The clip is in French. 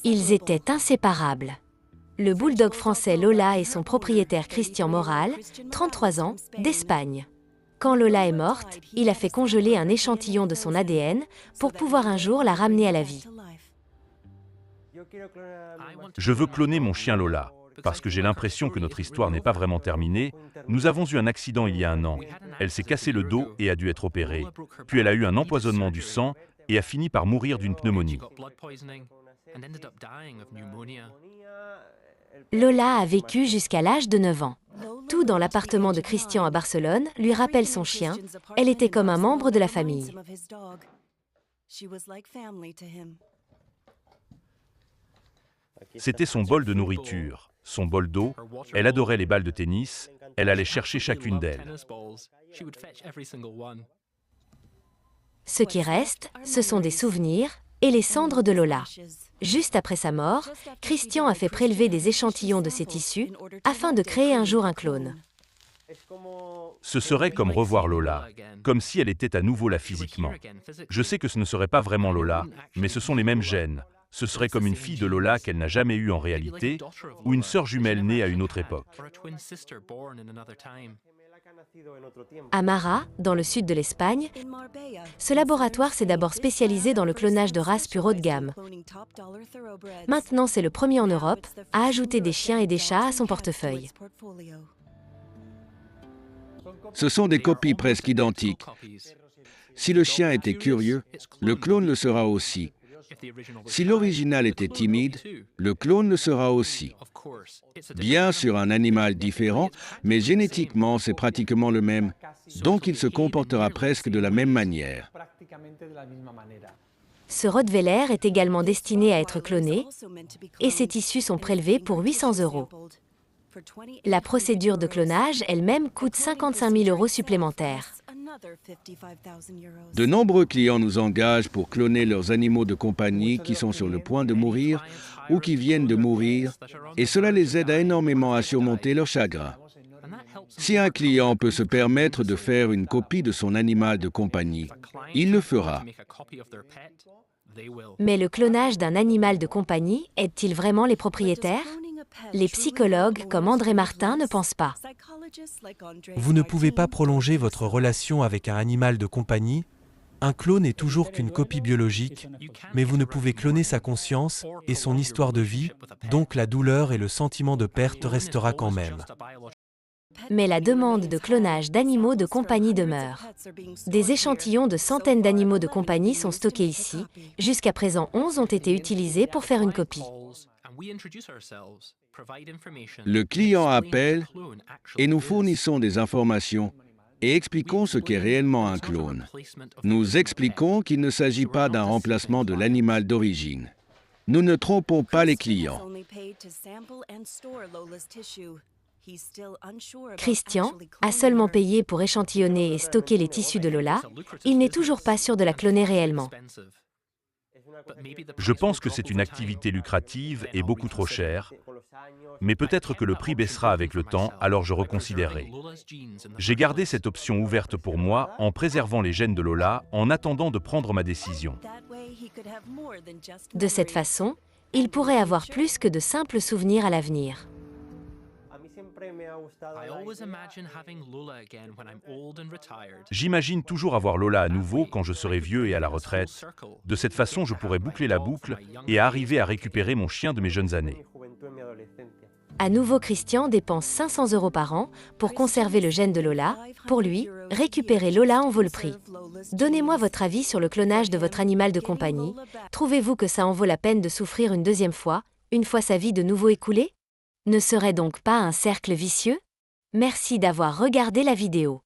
Ils étaient inséparables. Le bulldog français Lola et son propriétaire Christian Moral, 33 ans, d'Espagne. Quand Lola est morte, il a fait congeler un échantillon de son ADN pour pouvoir un jour la ramener à la vie. Je veux cloner mon chien Lola, parce que j'ai l'impression que notre histoire n'est pas vraiment terminée. Nous avons eu un accident il y a 1 an. Elle s'est cassé le dos et a dû être opérée. Puis elle a eu un empoisonnement du sang et a fini par mourir d'une pneumonie. Lola a vécu jusqu'à l'âge de 9 ans. Tout dans l'appartement de Christian à Barcelone lui rappelle son chien. Elle était comme un membre de la famille. C'était son bol de nourriture, son bol d'eau. Elle adorait les balles de tennis. Elle allait chercher chacune d'elles. Ce qui reste, ce sont des souvenirs et les cendres de Lola. Juste après sa mort, Christian a fait prélever des échantillons de ses tissus afin de créer un jour un clone. Ce serait comme revoir Lola, comme si elle était à nouveau là physiquement. Je sais que ce ne serait pas vraiment Lola, mais ce sont les mêmes gènes. Ce serait comme une fille de Lola qu'elle n'a jamais eue en réalité, ou une sœur jumelle née à une autre époque. À Mara, dans le sud de l'Espagne, ce laboratoire s'est d'abord spécialisé dans le clonage de races plus haut de gamme. Maintenant, c'est le premier en Europe à ajouter des chiens et des chats à son portefeuille. Ce sont des copies presque identiques. Si le chien était curieux, le clone le sera aussi. Si l'original était timide, le clone le sera aussi. Bien sûr, un animal différent, mais génétiquement, c'est pratiquement le même. Donc, il se comportera presque de la même manière. Ce Rottweiler est également destiné à être cloné et ses tissus sont prélevés pour 800 €. La procédure de clonage elle-même coûte 55 000 € supplémentaires. De nombreux clients nous engagent pour cloner leurs animaux de compagnie qui sont sur le point de mourir ou qui viennent de mourir, et cela les aide énormément à surmonter leur chagrin. Si un client peut se permettre de faire une copie de son animal de compagnie, il le fera. Mais le clonage d'un animal de compagnie aide-t-il vraiment les propriétaires? Les psychologues comme André Martin ne pensent pas. Vous ne pouvez pas prolonger votre relation avec un animal de compagnie. Un clone n'est toujours qu'une copie biologique, mais vous ne pouvez cloner sa conscience et son histoire de vie, donc la douleur et le sentiment de perte restera quand même. Mais la demande de clonage d'animaux de compagnie demeure. Des échantillons de centaines d'animaux de compagnie sont stockés ici. Jusqu'à présent, 11 ont été utilisés pour faire une copie. Le client appelle et nous fournissons des informations et expliquons ce qu'est réellement un clone. Nous expliquons qu'il ne s'agit pas d'un remplacement de l'animal d'origine. Nous ne trompons pas les clients. Christian a seulement payé pour échantillonner et stocker les tissus de Lola. Il n'est toujours pas sûr de la cloner réellement. Je pense que c'est une activité lucrative et beaucoup trop chère, mais peut-être que le prix baissera avec le temps, alors je reconsidérerai. J'ai gardé cette option ouverte pour moi en préservant les gènes de Lola en attendant de prendre ma décision. De cette façon, il pourrait avoir plus que de simples souvenirs à l'avenir. J'imagine toujours avoir Lola à nouveau quand je serai vieux et à la retraite. De cette façon, je pourrai boucler la boucle et arriver à récupérer mon chien de mes jeunes années. À nouveau, Christian dépense 500 € par an pour conserver le gène de Lola. Pour lui, récupérer Lola en vaut le prix. Donnez-moi votre avis sur le clonage de votre animal de compagnie. Trouvez-vous que ça en vaut la peine de souffrir une deuxième fois, une fois sa vie de nouveau écoulée? Ne serait donc pas un cercle vicieux? Merci d'avoir regardé la vidéo.